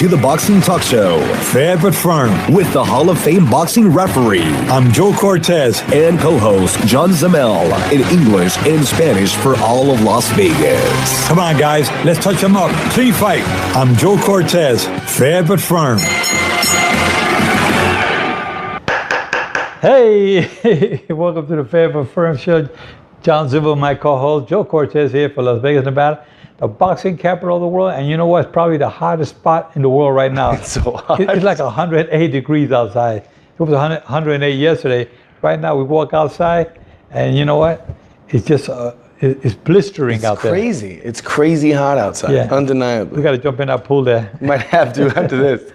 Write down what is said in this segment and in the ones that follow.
to the Boxing Talk Show, fair but firm, with the Hall of Fame boxing referee. I'm Joe Cortez and co-host John Zamel in English and Spanish for all of Las Vegas. Come on, guys, let's touch them up. Clean fight. I'm Joe Cortez, fair but firm. Hey, welcome to the Fair but Firm Show. John Zamel, my co-host, Joe Cortez here for Las Vegas, Nevada. The boxing capital of the world, and you know what? It's probably the hottest spot in the world right now. It's so hot. It's like 108 degrees outside. It was 108 yesterday. Right now, we walk outside, and you know what? It's just it's blistering out there. It's crazy. It's crazy hot outside. Yeah. Undeniably. We got to jump in that pool there. Might have to after this.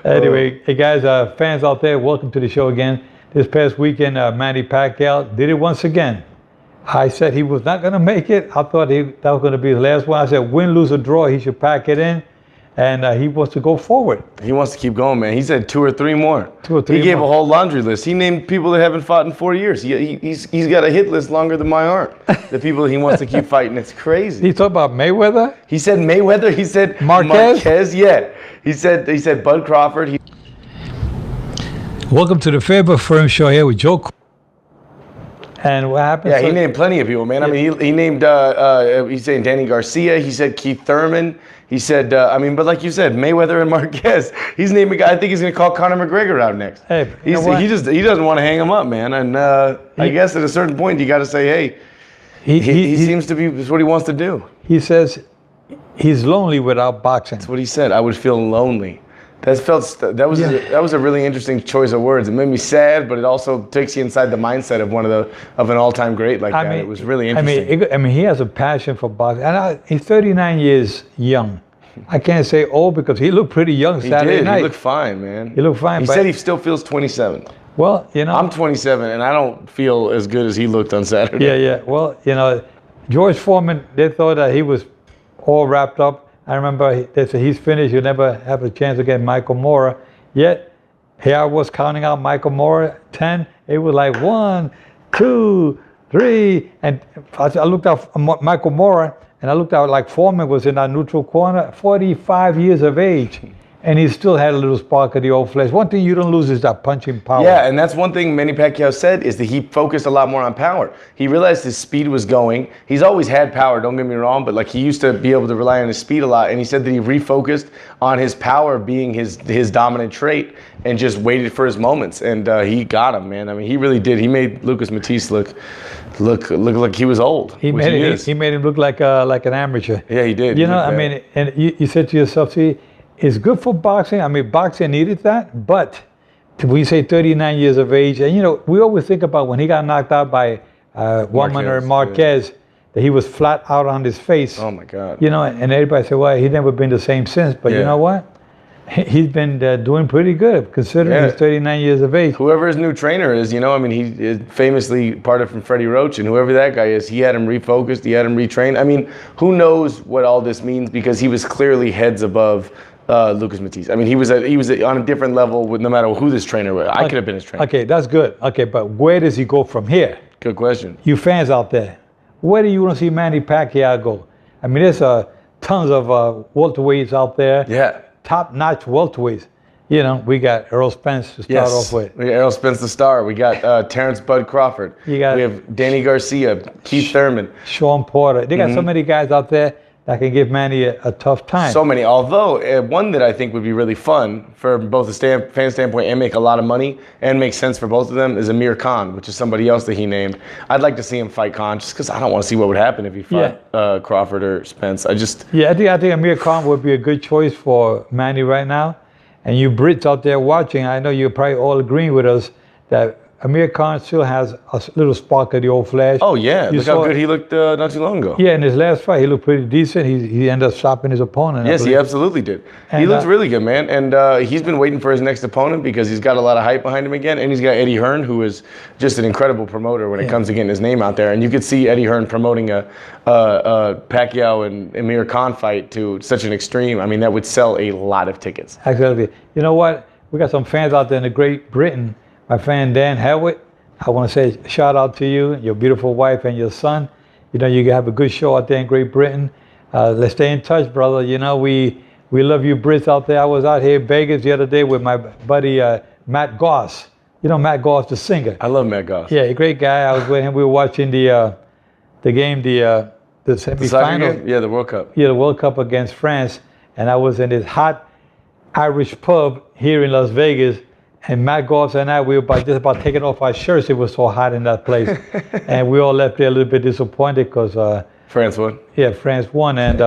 Anyway, hey guys, fans out there, welcome to the show again. This past weekend, Manny Pacquiao did it once again. I said he was not going to make it. I thought that was going to be his last one. I said, win, lose, or draw, he should pack it in. And he wants to go forward. He wants to keep going, man. He said 2 or 3 more. 2 or 3 He gave more. a whole laundry list. He named people that haven't fought in 4 years. He's got a hit list longer than my arm. The people he wants to keep fighting. It's crazy. He talked about Mayweather? He said Mayweather. He said Marquez. Yeah. He said Bud Crawford. Welcome to the Fair but Firm Show here with Joe. And what happened? Yeah, he named plenty of people, man. I mean, he named, he's saying Danny Garcia. He said Keith Thurman. He said, but like you said, Mayweather and Marquez. He's naming, I think he's going to call Conor McGregor out next. Hey, he doesn't want to hang him up, man. And I guess at a certain point, you got to say, hey, he seems to be, that's what he wants to do. He says he's lonely without boxing. That's what he said. I would feel lonely. That was a really interesting choice of words. It made me sad, but it also takes you inside the mindset of an all-time great like that. It was really interesting. He has a passion for boxing, and he's 39 years young. I can't say old because he looked pretty young Saturday night. He looked fine, man. He looked fine. He said he still feels 27. Well, you know, I'm 27, and I don't feel as good as he looked on Saturday. Yeah. Well, you know, George Foreman, they thought that he was all wrapped up. I remember they said he's finished. You'll never have a chance against Michael Moorer. Yet here I was counting out Michael Moorer 10. It was like 1, 2, 3, and I looked out Michael Moorer, and I looked out like Foreman was in that neutral corner, 45 years of age. And he still had a little spark of the old flesh. One thing you don't lose is that punching power. Yeah, and that's one thing Manny Pacquiao said is that he focused a lot more on power. He realized his speed was going. He's always had power, don't get me wrong, but like he used to be able to rely on his speed a lot. And he said that he refocused on his power being his dominant trait and just waited for his moments. And he got him, man. I mean, he really did. He made Lucas Matisse look like he was old. He made him look like an amateur. Yeah, he did. You know, I mean, and you said to yourself, see, it's good for boxing. I mean, boxing needed that, but we say 39 years of age, and you know, we always think about when he got knocked out by Marquez, that he was flat out on his face. Oh my God. You know, and everybody said, well, he's never been the same since. But you know what? He's been doing pretty good considering he's 39 years of age. Whoever his new trainer is, you know, I mean, he is famously parted from Freddie Roach, and whoever that guy is, he had him refocused, he had him retrained. I mean, who knows what all this means, because he was clearly heads above Lucas Matisse. I mean, he was on a different level with no matter who this trainer was. I could have been his trainer. Okay, that's good. Okay, but where does he go from here? Good question. You fans out there, where do you want to see Manny Pacquiao go? I mean, there's tons of welterweights out there. Yeah. Top-notch welterweights. You know, we got Errol Spence to start off with. We got Errol Spence the star. We got Terrence Bud Crawford. We have Danny Garcia, Keith Thurman. Shawn Porter. They got so many guys out there that can give Manny a tough time. So many. Although, one that I think would be really fun for both a fan standpoint and make a lot of money and make sense for both of them is Amir Khan, which is somebody else that he named. I'd like to see him fight Khan just because I don't want to see what would happen if he fought Crawford or Spence. I think Amir Khan would be a good choice for Manny right now. And you Brits out there watching, I know you're probably all agreeing with us that Amir Khan still has a little spark of the old flash. Oh, yeah. Look how good he looked not too long ago. Yeah, in his last fight, he looked pretty decent. He ended up stopping his opponent. Yes, he absolutely did. And he looked really good, man. And he's been waiting for his next opponent because he's got a lot of hype behind him again. And he's got Eddie Hearn, who is just an incredible promoter when it comes to getting his name out there. And you could see Eddie Hearn promoting a Pacquiao and Amir Khan fight to such an extreme. I mean, that would sell a lot of tickets. Exactly. You know what? We got some fans out there in the Great Britain. My fan Dan Hewitt, I want to say shout out to you, your beautiful wife, and your son. You know, you have a good show out there in Great Britain. Let's stay in touch, brother. You know, we We love you Brits out there. I was out here in Vegas the other day with my buddy Matt Goss. You know Matt Goss, the singer. I love Matt Goss. Yeah, a great guy. I was with him. We were watching the game, the semifinal. Yeah, the World Cup. Yeah, the World Cup against France. And I was in this hot Irish pub here in Las Vegas. And Matt Goss and I, we were just about taking off our shirts. It was so hot in that place. And we all left there a little bit disappointed because... France won. Yeah, France won. And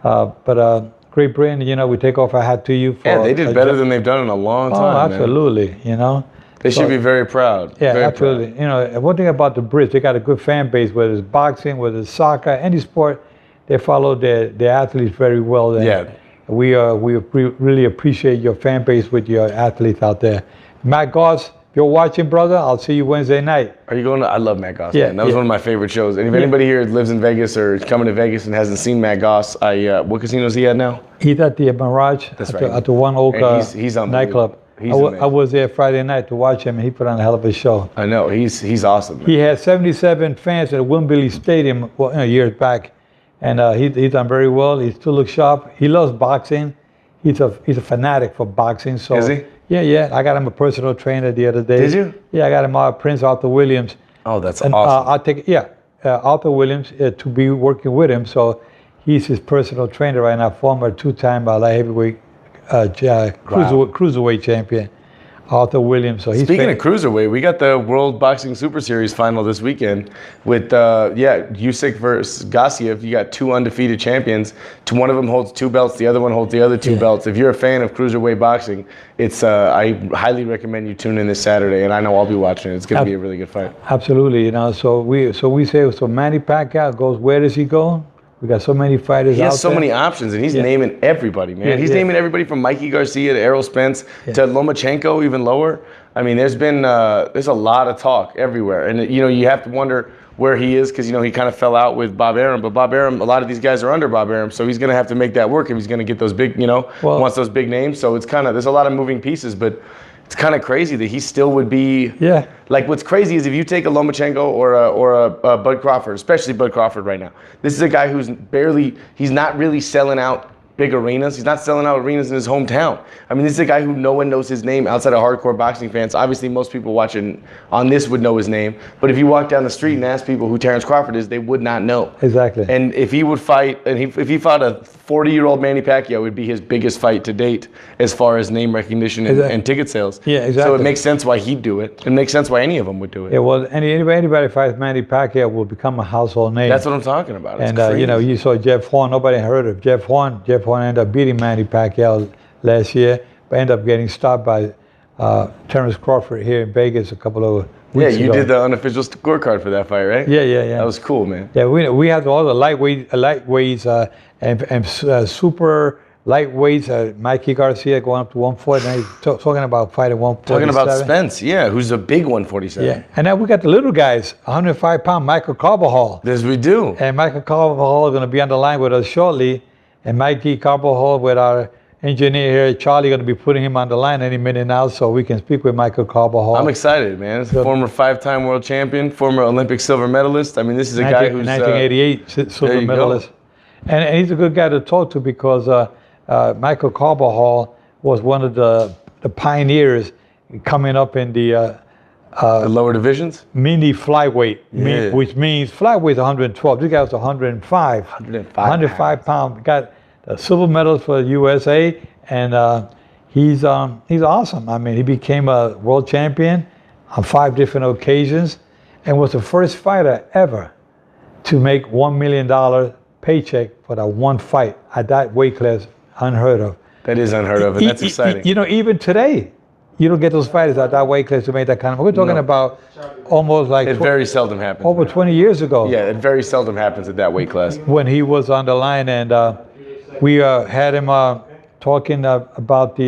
but Great Britain, you know, we take off our hat to you. Yeah, they did better than they've done in a long time. Oh, absolutely, man. You know. They should be very proud. Yeah, very absolutely. Proud. You know, and one thing about the Brits, they got a good fan base, whether it's boxing, whether it's soccer, any sport, they follow their athletes very well. And yeah. We really appreciate your fan base with your athletes out there. Matt Goss, if you're watching, brother, I'll see you Wednesday night. Are you going to? I love Matt Goss. Yeah, man. That was one of my favorite shows. And if anybody here lives in Vegas or is coming to Vegas and hasn't seen Matt Goss, what casino is he at now? He's at the Mirage. That's at right. At the One Oak he's nightclub. I was there Friday night to watch him, and he put on a hell of a show. I know. He's awesome. Man. He had 77 fans at Wembley Stadium years back, and he's done very well. He still looks sharp. He loves boxing. He's a fanatic for boxing. So is he? Yeah. I got him a personal trainer the other day. Did you? Yeah, I got him Prince Arthur Williams. Oh, that's and, awesome. Arthur Williams to be working with him. So he's his personal trainer right now, former two-time light heavyweight cruiserweight champion, Arthur Williams. So speaking of cruiserweight, we got the World Boxing Super Series final this weekend with Usyk versus Gassiev. You got two undefeated champions. One of them holds two belts. The other one holds the other two belts. If you're a fan of cruiserweight boxing, it's I highly recommend you tune in this Saturday, and I know I'll be watching it. It's going to be a really good fight. Absolutely, you know. So we say Manny Pacquiao goes. Where does he go? We got so many fighters out there. He has so many options, and he's naming everybody, man. He's naming everybody from Mikey Garcia to Errol Spence to Lomachenko, even lower. I mean, there's a lot of talk everywhere, and you have to wonder where he is because he kind of fell out with Bob Arum. But Bob Arum, a lot of these guys are under Bob Arum, so he's going to have to make that work if he's going to get those big, wants those big names. So it's there's a lot of moving pieces, but. It's kind of crazy that he still would be. Yeah. Like what's crazy is if you take a Lomachenko or a Bud Crawford, especially Bud Crawford right now. This is a guy he's not really selling out big arenas. He's not selling out arenas in his hometown. I mean, this is a guy who no one knows his name outside of hardcore boxing fans. Obviously, most people watching on this would know his name. But if you walk down the street and ask people who Terrence Crawford is, they would not know. Exactly. And if he would fight, if he fought a 40-year-old Manny Pacquiao, it would be his biggest fight to date as far as name recognition and ticket sales. Yeah, exactly. So it makes sense why he'd do it. It makes sense why any of them would do it. Yeah, well, anybody fights Manny Pacquiao will become a household name. That's what I'm talking about. It's crazy. You saw Jeff Horn. Nobody heard of Jeff Horn. Jeff Horn ended up beating Manny Pacquiao last year, but ended up getting stopped by Terrence Crawford here in Vegas a couple of weeks ago. You did the unofficial scorecard for that fight, right? Yeah. That was cool, man. Yeah, we have all the lightweights and super lightweights. Mikey Garcia going up to 140. Now he's talking about fighting 147. Talking about Spence, who's a big 147. Yeah, and then we got the little guys, 105-pound Michael Carbajal. Yes, we do. And Michael Carbajal is going to be on the line with us shortly. And Mikey Carbajal with our engineer here, Charlie, going to be putting him on the line any minute now so we can speak with Michael Carbajal. I'm excited, man. He's a former 5-time world champion, former Olympic silver medalist. I mean, this is a guy who's... 1988 silver medalist. And he's a good guy to talk to because Michael Carbajal was one of the pioneers coming up in the lower divisions? Mini flyweight, which means flyweight is 112. This guy was 105. 105 pounds. Got a silver medal for USA, and he's awesome. I mean, he became a world champion on 5 different occasions, and was the first fighter ever to make $1 million paycheck for that one fight at that weight class. Unheard of. That is unheard of, and that's exciting. Even today, you don't get those fighters at that weight class to make that kind of money. We're talking about almost like... It very seldom happens. Over 20 years ago. Yeah, it very seldom happens at that weight class. When he was on the line, and we had him talking about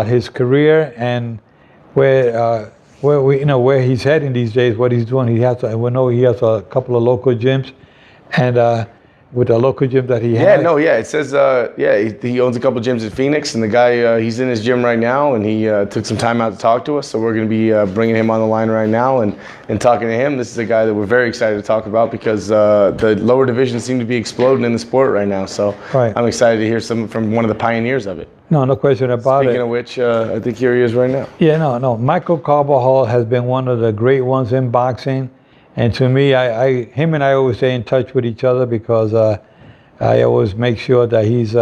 his career and where he's heading these days, what he's doing. We know he has a couple of local gyms, and with the local gym that he Yeah, has? no, yeah. It says, he owns a couple gyms in Phoenix, and the guy, he's in his gym right now, and he took some time out to talk to us. So we're going to be bringing him on the line right now and talking to him. This is a guy that we're very excited to talk about because the lower divisions seem to be exploding in the sport right now. So Right. I'm excited to hear some from one of the pioneers of it. No question about Speaking it. of which, I think here he is right now. Yeah, no. Michael Carbajal has been one of the great ones in boxing, and to me, him and I always stay in touch with each other because I always make sure that he's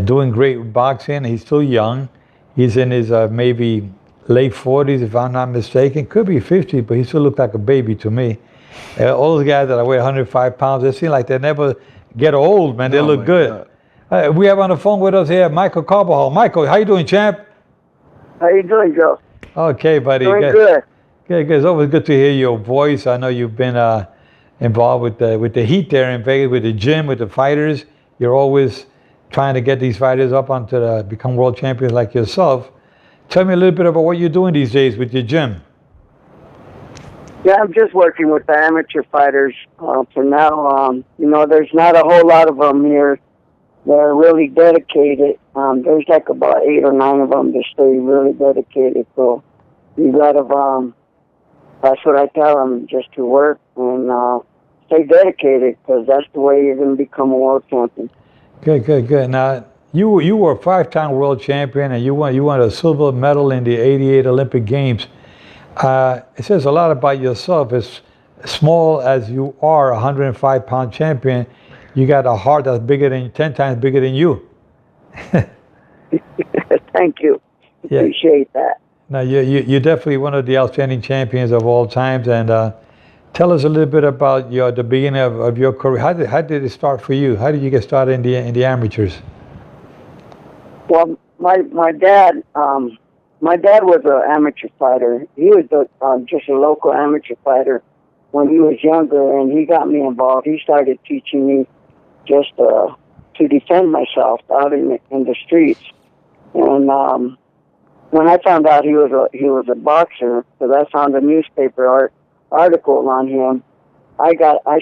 doing great with boxing. He's still young. He's in his maybe late 40s, if I'm not mistaken. Could be 50, but he still looks like a baby to me. All those guys that weigh 105 pounds, they seem like they never get old, man. They look good. We have on the phone with us here Michael Carbajal. Michael, how you doing, champ? How you doing, Joe? Okay, buddy. Doing good. Good. It's always good to hear your voice. I know you've been involved with the heat there in Vegas, with the gym, with the fighters. You're always trying to get these fighters up onto become world champions like yourself. Tell me a little bit about what you're doing these days with your gym. Yeah, I'm just working with the amateur fighters for now. There's not a whole lot of them here. They're really dedicated. There's like about 8 or 9 of them that stay really dedicated. So you gotta, that's what I tell them, just to work and stay dedicated, because that's the way you're going to become a world champion. Good. Now, you were a 5-time world champion, and you won a silver medal in the '88 Olympic Games. It says a lot about yourself. As small as you are, a 105-pound champion, you got a heart that's 10 times bigger than you. Thank you. Yeah. Appreciate that. Now, you're definitely one of the outstanding champions of all times. And tell us a little bit about the beginning of your career. How did it start for you? How did you get started in the amateurs? Well, my dad was an amateur fighter. He was just a local amateur fighter when he was younger, and he got me involved. He started teaching me just to defend myself out in the streets. And when I found out he was a boxer, because I found a newspaper article on him, I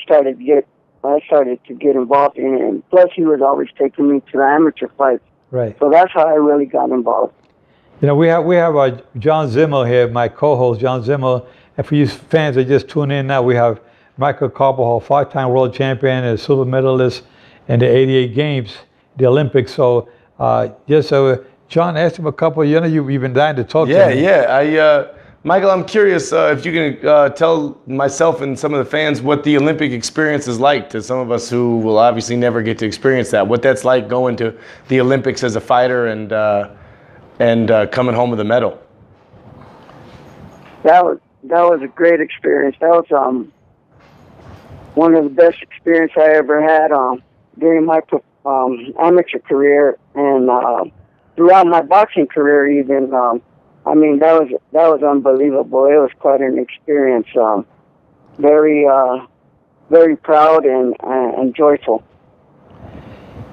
started to get involved in it. And plus, he was always taking me to the amateur fights. Right. So that's how I really got involved. We have John Zimmel here, my co-host John Zimmel. And for you fans that just tune in now, we have Michael Carbajal, 5-time world champion and silver medalist in the '88 Games, the Olympics. So John asked him a couple. You've been dying to talk to him. Yeah. Michael, I'm curious if you can tell myself and some of the fans what the Olympic experience is like to some of us who will obviously never get to experience that. What that's like going to the Olympics as a fighter and coming home with a medal. That was a great experience. That was one of the best experiences I ever had during my amateur career and throughout my boxing career even. That was unbelievable. It was quite an experience. Very proud and joyful.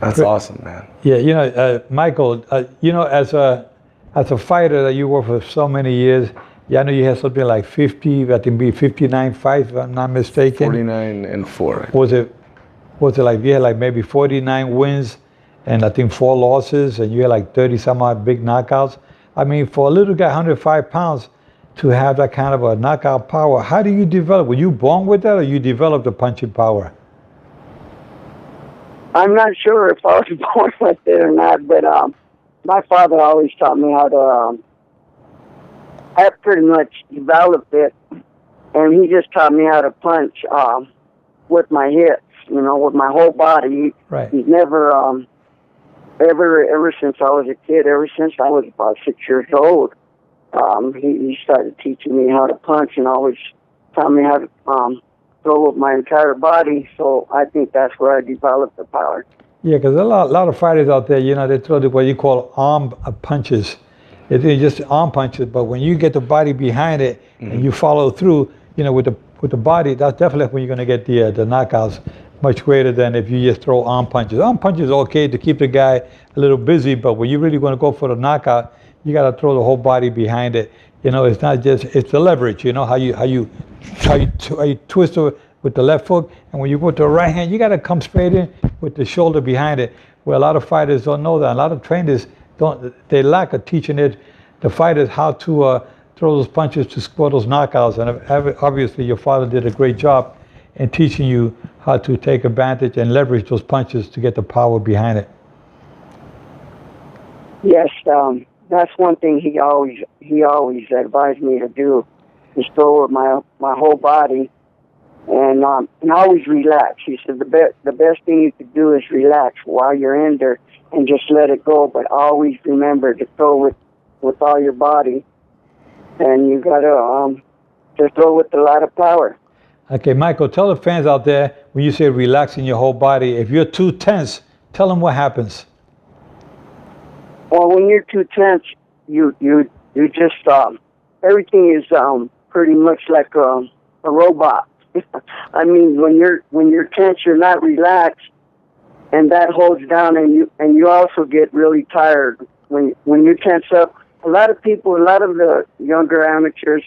That's awesome, man. Yeah, Michael, as a fighter that you were for so many years, I know you had something like 59 fights, if I'm not mistaken. 49-4. Was it like you had like maybe 49 wins and I think 4 losses, and you had like 30 some odd big knockouts? I mean, for a little guy, 105 pounds, to have that kind of a knockout power, how do you develop? Were you born with that, or you developed the punching power? I'm not sure if I was born with it or not, but my father always taught me how to. I pretty much developed it, and he just taught me how to punch with my hips, with my whole body. Right. He's never, ever since I was a kid, ever since I was about 6 years old, he started teaching me how to punch and always taught me how to throw with my entire body. So I think that's where I developed the power. Yeah, because a lot of fighters out there, they throw what you call arm punches. It's just arm punches, but when you get the body behind it and you follow through, with the body, that's definitely when you're going to get the knockouts much greater than if you just throw arm punches. Arm punches are okay to keep the guy a little busy, but when you really want to go for the knockout, you got to throw the whole body behind it. It's not just, it's the leverage. How you twist with the left hook, and when you go to the right hand, you got to come straight in with the shoulder behind it. Where a lot of fighters don't know that. A lot of trainers don't. They lack of teaching the fighters how to throw those punches to score those knockouts. And obviously, your father did a great job in teaching you how to take advantage and leverage those punches to get the power behind it. Yes, that's one thing he always advised me to do, is throw with my whole body, and always relax. He said the best thing you could do is relax while you're in there and just let it go, but always remember to throw with all your body, and you gotta just throw with a lot of power. Okay, Michael, tell the fans out there, when you say relaxing your whole body, if you're too tense, tell them what happens. Well, when you're too tense, you just everything is pretty much like a robot. I mean, when you're tense, you're not relaxed, and that holds down, and you also get really tired when you tense up. A lot of the younger amateurs,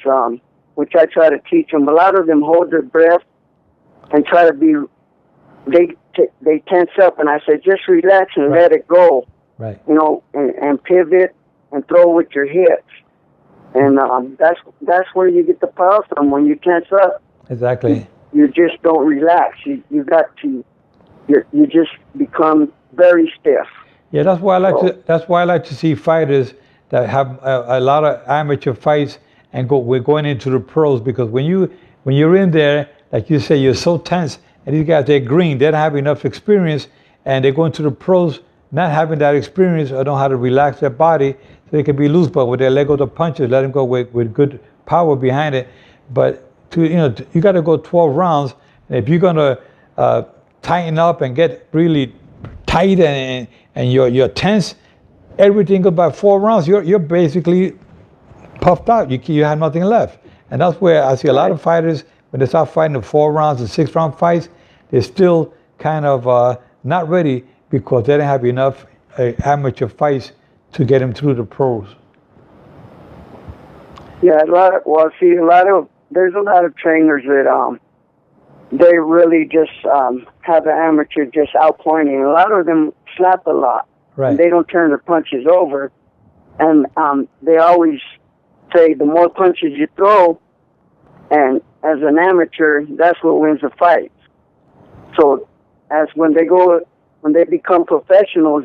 which I try to teach them, a lot of them hold their breath and try to be. They tense up, and I say just relax and let it go. Right. You know, and pivot and throw with your hips, and that's where you get the power from. When you tense up, exactly, you just don't relax. You just become very stiff. Yeah, that's why I like to see fighters that have a lot of amateur fights and we're going into the pros, because when you're in there, like you say, you're so tense, and these guys, they're green, they don't have enough experience, and they go into the pros not having that experience or know how to relax their body, so they can be loose, but with their leg of the punches, let them go with good power behind it. But you got to go 12 rounds, and if you're gonna tighten up and get really tight and you're tense, everything goes by 4 rounds. You're basically puffed out. You have nothing left, and that's where I see a lot of fighters when they start fighting the 4 rounds and 6 round fights, they're still kind of not ready, because they didn't have enough amateur fights to get them through the pros. Yeah, there's a lot of trainers that they really just have an amateur just outpointing. A lot of them slap a lot. Right. And they don't turn their punches over, and they always say the more punches you throw, and as an amateur, that's what wins the fight. So when they become professionals,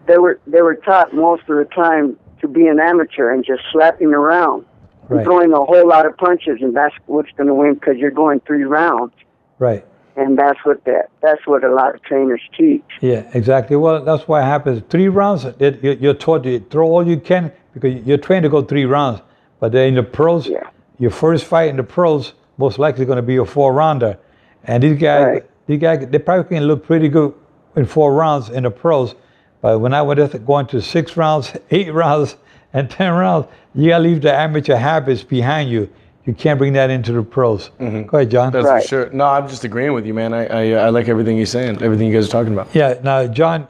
they were taught most of the time to be an amateur and just slapping around, right, and throwing a whole lot of punches, and that's what's going to win, because you're going 3 rounds. Right. And that's what a lot of trainers teach. Yeah, exactly. Well, that's what happens. 3 rounds, you're taught to throw all you can, because you're trained to go 3 rounds. But then in the pros, your first fight in the pros most likely going to be a 4-rounder, and these guys, they probably can look pretty good in 4 rounds in the pros. But when I went going to 6 rounds, 8 rounds, and 10 rounds, you got to leave the amateur habits behind you. You can't bring that into the pros. Mm-hmm. Go ahead, John. That's for sure. No, I'm just agreeing with you, man. I like everything he's saying, everything you guys are talking about. Yeah. Now, John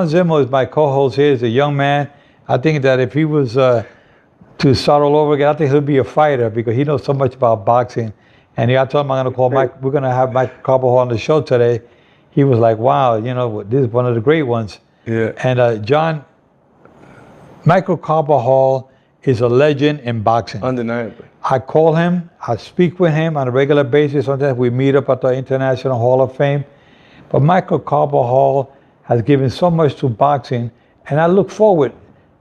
Zimmer is my co-host here. He's a young man. I think that if he was to start all over again, I think he'll be a fighter, because he knows so much about boxing. And I told him I'm going to call Mike. We're going to have Mike Carbajal on the show today. He was like, "Wow, this is one of the great ones." Yeah. And Michael Carbajal is a legend in boxing. Undeniably. I call him, I speak with him on a regular basis. Sometimes we meet up at the International Hall of Fame. But Michael Carbajal has given so much to boxing, and I look forward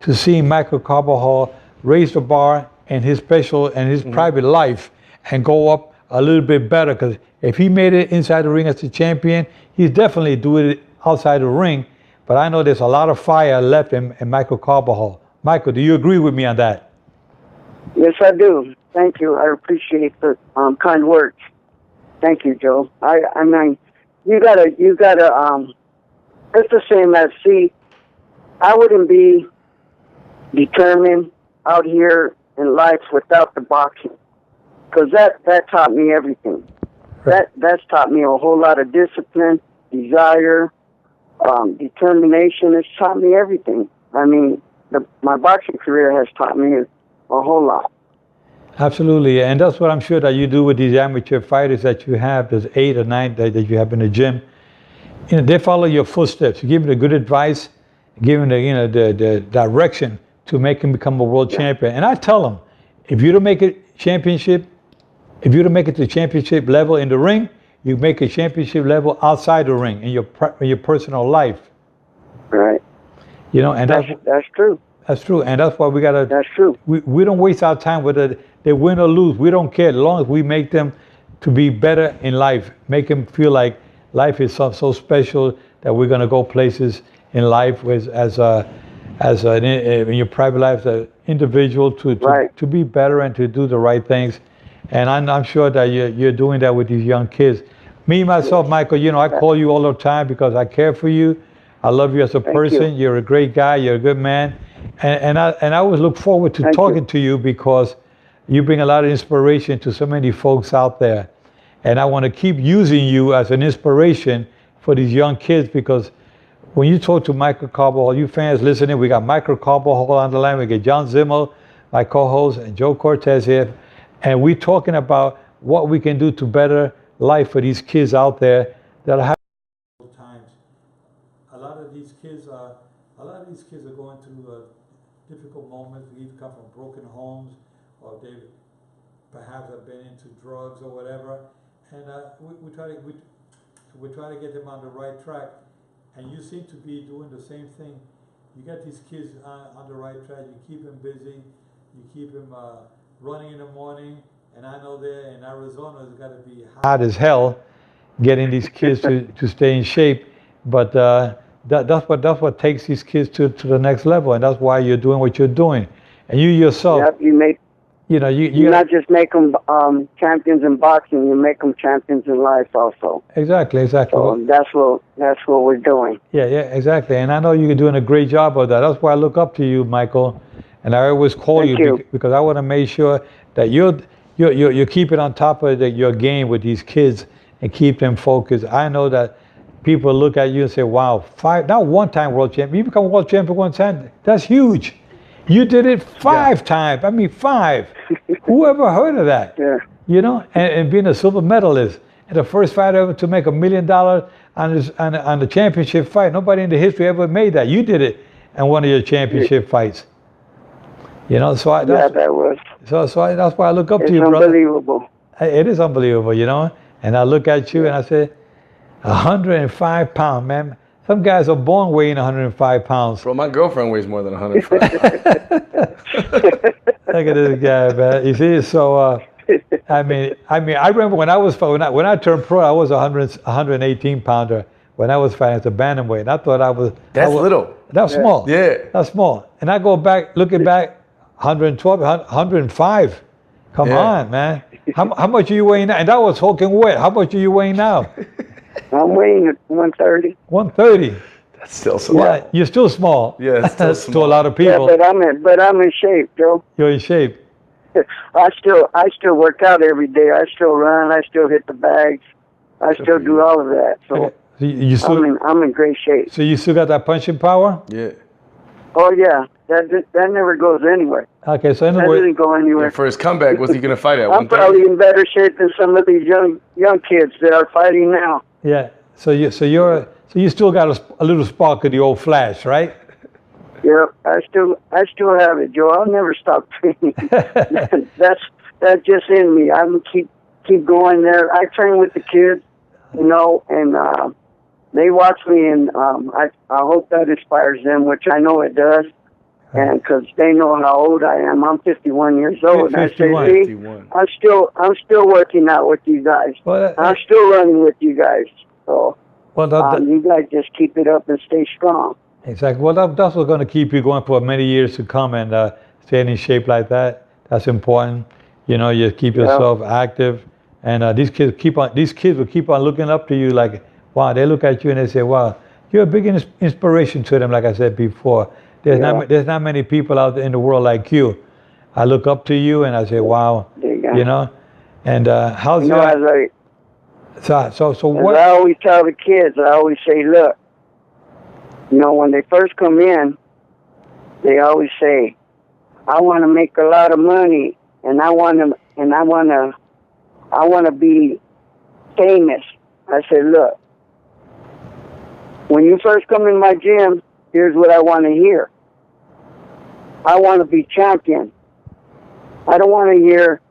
to seeing Michael Carbajal raise the bar in his private life and go up a little bit better, because if he made it inside the ring as the champion, he's definitely doing it outside the ring. But I know there's a lot of fire left in Michael Carbajal. Michael, do you agree with me on that? Yes, I do. Thank you. I appreciate the kind words. Thank you, Joe. I mean, you gotta. It's the same as, I wouldn't be determined out here in life without the boxing, because that taught me everything. Right. That's taught me a whole lot of discipline, desire, determination. It's taught me everything. I mean, my boxing career has taught me a whole lot. Absolutely, and that's what I'm sure that you do with these amateur fighters that you have. There's 8 or 9 that you have in the gym. They follow your footsteps. You give them the good advice, give them the direction to make them become a world champion. And I tell them, if you don't make it if you don't make it to championship level in the ring, you make a championship level outside the ring in your personal life. Right. And that's true. That's true, and that's why we gotta. That's true. We don't waste our time whether they win or lose. We don't care as long as we make them to be better in life. Make them feel like life is so special that we're gonna go places in life in your private life as an individual to be better and to do the right things. And I'm sure that you're doing that with these young kids. Me myself, Michael, I call you all the time because I care for you. I love you as a person. You're a great guy. You're a good man. And I always look forward to talking to you because you bring a lot of inspiration to so many folks out there. And I want to keep using you as an inspiration for these young kids because when you talk to Michael Carbajal, you fans listening, we got Michael Carbajal on the line, we got John Zimmel, my co-host, and Joe Cortez here. And we're talking about what we can do to better life for these kids out there that are having times. A lot of these kids are going through difficult moments. They either come from broken homes, or they perhaps have been into drugs or whatever. And we try to get them on the right track. And you seem to be doing the same thing. You get these kids on the right track. You keep them busy. You keep them running in the morning. And I know there in Arizona it's got to be hot as hell getting these kids to stay in shape. But that's what takes these kids to the next level, and that's why you're doing what you're doing. And you yourself, you not just make them champions in boxing, you make them champions in life also. Exactly. So that's what we're doing. Yeah, exactly. And I know you're doing a great job of that. That's why I look up to you, Michael. And I always call you because I want to make sure that you're keeping on top of your game with these kids and keep them focused. I know that people look at you and say, wow, not one-time world champion. You become world champion one time, that's huge. You did it 5 times. I mean, 5. Who ever heard of that? Yeah. And being a silver medalist. And the first fighter ever to make $1 million on the championship fight. Nobody in the history ever made that. You did it in one of your championship fights. That's why I look up to you, brother. It's unbelievable. It is unbelievable, And I look at you and I say, 105 pounds, man. Some guys are born weighing 105 pounds. Bro, my girlfriend weighs more than 105. Look at this guy, man. You see, so I remember when I turned pro, I was 118 pounder when I was fighting as a bantamweight. And I thought That's little. That's small. Yeah. That's small. And I go back, looking back, 112, 105. Come on, man. How much are you weighing now? And that was soaking wet. How much are you weighing now? I'm weighing at 130. 130. That's still small. Yeah, you're still small. Yeah, it's still small. To a lot of people. Yeah, but I'm in shape, Joe. You're in shape. I still work out every day. I still run. I still hit the bags. I still do all of that. So I'm in great shape. So you still got that punching power? Yeah. Oh yeah, that never goes anywhere. Okay, so that doesn't go anywhere. Yeah, for his comeback, what's he gonna fight at? I'm probably in better shape than some of these young kids that are fighting now. Yeah. So you still got a little spark of the old flash, right? Yeah, I still have it, Joe. I'll never stop training. that's just in me. I'm keep going there. I train with the kids, and they watch me, and I hope that inspires them, which I know it does. And because they know how old I am, I'm 51 years old. 51. And I say, see, I'm still working out with you guys. Well, I'm still running with you guys. So you guys just keep it up and stay strong. Exactly. Well, that's what's going to keep you going for many years to come, and staying in shape like that. That's important. You keep yourself active, and these kids will keep on looking up to you. Like, wow, they look at you and they say, wow, you're a big inspiration to them. Like I said before. There's not many people out there in the world like you. I look up to you and I say, wow, And how's your? So what? I always tell the kids. I always say, look, when they first come in, they always say, I want to make a lot of money. and I want to be famous. I said, look, when you first come in my gym, here's what I want to hear. I want to be champion. I don't want to hear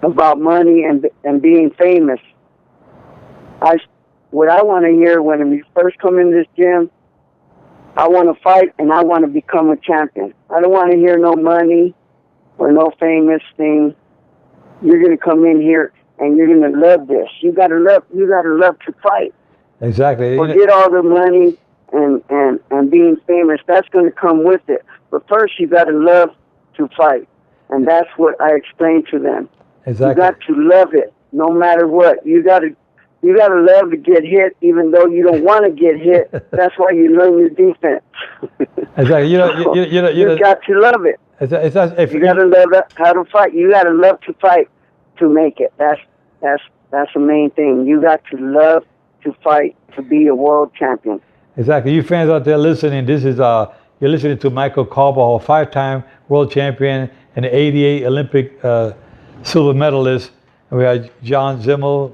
about money and being famous. What I want to hear when you first come in this gym, I want to fight and I want to become a champion. I don't want to hear no money or no famous thing. You're going to come in here and you're going to love this. You got to love to fight. Exactly. Forget all the money and being famous. That's going to come with it. But first, you got to love to fight, and that's what I explained to them. Exactly. You got to love it, no matter what. You got to love to get hit, even though you don't want to get hit. That's why you learn your defense. Exactly. You got to love it. You got to love how to fight. You got to love to fight to make it. That's the main thing. You got to love to fight to be a world champion. Exactly. You fans out there listening, this is you're listening to Michael Carbajal, 5-time world champion and 88 Olympic silver medalist. And we have John Zimmel,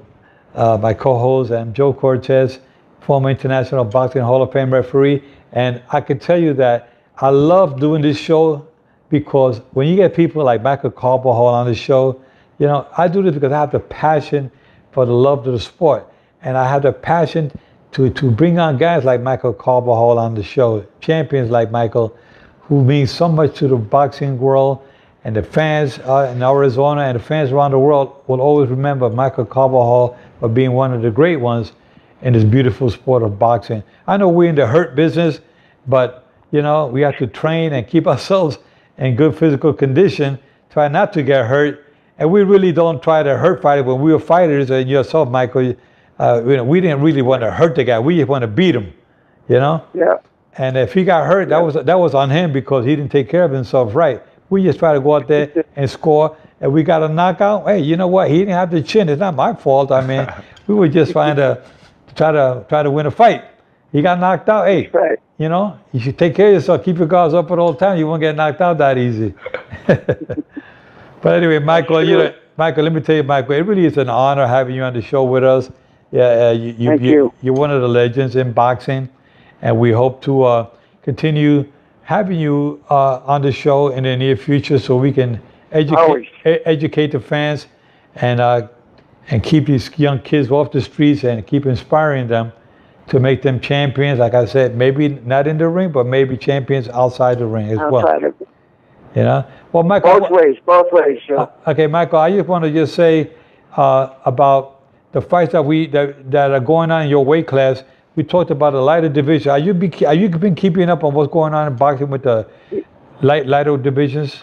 my co-host, and Joe Cortez, former International Boxing Hall of Fame referee. And I can tell you that I love doing this show because when you get people like Michael Carbajal on the show, you know, I do this because I have the passion for the love of the sport. And I have the passion to bring on guys like Michael Carbajal on the show, champions like Michael, who means so much to the boxing world, and the fans in Arizona and the fans around the world will always remember Michael Carbajal for being one of the great ones in this beautiful sport of boxing. I know we're in the hurt business, but you know, we have to train and keep ourselves in good physical condition, try not to get hurt, and we really don't try to hurt fighters. When we were fighters, and yourself, Michael, we didn't really want to hurt the guy. We just want to beat him, you know? Yeah. And if he got hurt, that was on him because he didn't take care of himself right. We just try to go out there and score. And we got a knockout. Hey, you know what? He didn't have the chin. It's not my fault. I mean, we were just trying to try to win a fight. He got knocked out. Hey, right. You know, you should take care of yourself. Keep your guards up at all times. You won't get knocked out that easy. But anyway, Michael, Michael, let me tell you, Michael, it really is an honor having you on the show with us. Yeah, Thank you. You're one of the legends in boxing, and we hope to continue having you on the show in the near future so we can educate the fans and keep these young kids off the streets and keep inspiring them to make them champions. Like I said, maybe not in the ring, but maybe champions outside the ring as well. You know? Well, Michael. Both ways, sure. Okay, Michael, I just want to just say about the fights that are going on in your weight class. We talked about the lighter division. Are you been keeping up on what's going on in boxing with the lighter divisions?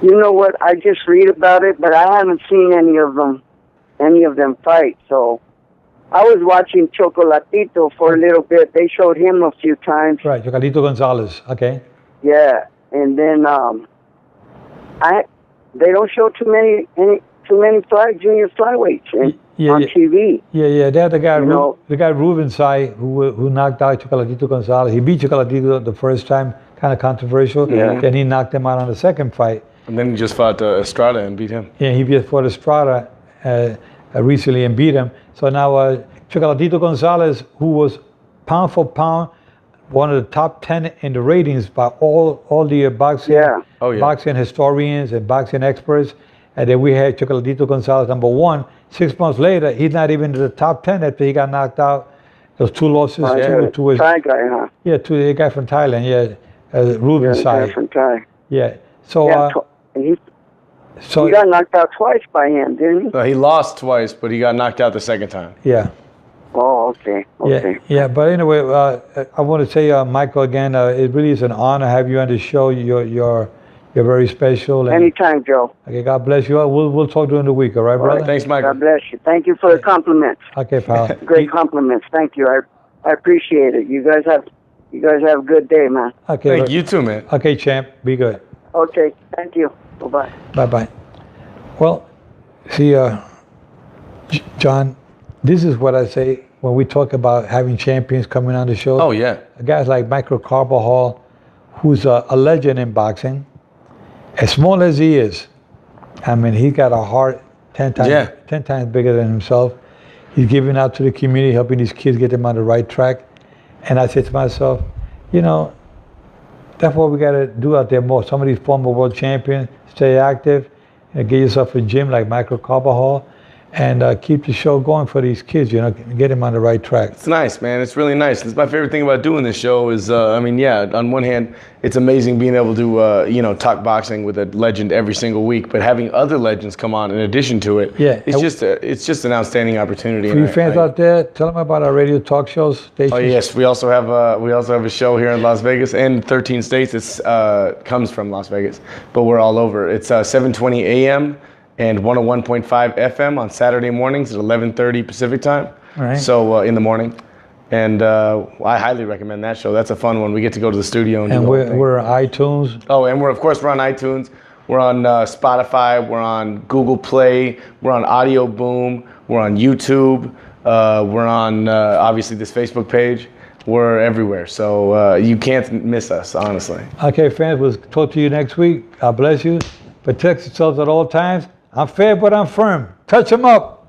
You know what? I just read about it, but I haven't seen any of them fight. So I was watching Chocolatito for a little bit. They showed him a few times. Right, Chocolatito Gonzalez. Okay. Yeah, and then they don't show too many junior flyweights on TV. Yeah. They had the guy Ruben Sai who knocked out Chocolatito Gonzalez. He beat Chocolatito the first time, kind of controversial. Yeah. Then he knocked him out on the second fight. And then he just fought Estrada and beat him. Yeah, he just fought Estrada recently and beat him. So now Chocolatito Gonzalez, who was pound for pound one of the top 10 in the ratings by all the boxing historians and boxing experts. And then we had Chocolatito Gonzalez number 1. 6 months later, he's not even in the top 10 after he got knocked out. Those 2 losses to his Thai guy, huh? Yeah, to the guy from Thailand. Yeah, Ruben Sai. Guy from Thai. Yeah. So he got knocked out twice by him, didn't he? He lost twice, but he got knocked out the second time. Yeah. Oh, okay. Yeah. But anyway, I want to say, Michael, again, it really is an honor to have you on the show. You're very special. And anytime, Joe. Okay, God bless you. We'll talk during the week, all right, brother? Thanks, Michael. God bless you. Thank you for the compliments. Okay, pal. Great compliments. Thank you. I appreciate it. You guys have a good day, man. Okay. Thank you too, man. Okay, champ. Be good. Okay. Thank you. Bye-bye. Bye-bye. Well, see, John, this is what I say when we talk about having champions coming on the show. Oh, yeah. Guys like Michael Carbajal, who's a legend in boxing. As small as he is, I mean, he's got a heart 10 times, Yeah. 10 times bigger than himself. He's giving out to the community, helping these kids get them on the right track. And I said to myself, you know, that's what we got to do out there more. Some of these former world champions, stay active, get yourself a gym like Michael Carbajal, and keep the show going for these kids, you know, get them on the right track. It's nice, man. It's really nice. It's my favorite thing about doing this show is, I mean, yeah, on one hand, it's amazing being able to, you know, talk boxing with a legend every single week, but having other legends come on in addition to it, Yeah. it's just an outstanding opportunity. For you fans out there, tell them about our radio talk shows, stations. Oh yes, we also have a show here in Las Vegas and 13 states. It's comes from Las Vegas, but we're all over. It's 7:20 a.m. and 101.5 FM on Saturday mornings at 11:30 Pacific time. All right. So in the morning, and I highly recommend that show. That's a fun one. We get to go to the studio and do the whole thing. We're on iTunes. Oh, and we're on iTunes. We're on Spotify. We're on Google Play. We're on Audio Boom. We're on YouTube. We're on obviously this Facebook page. We're everywhere, so you can't miss us, honestly. Okay, fans, we'll talk to you next week. God bless you. Protect yourselves at all times. I'm fair, but I'm firm. Touch them up.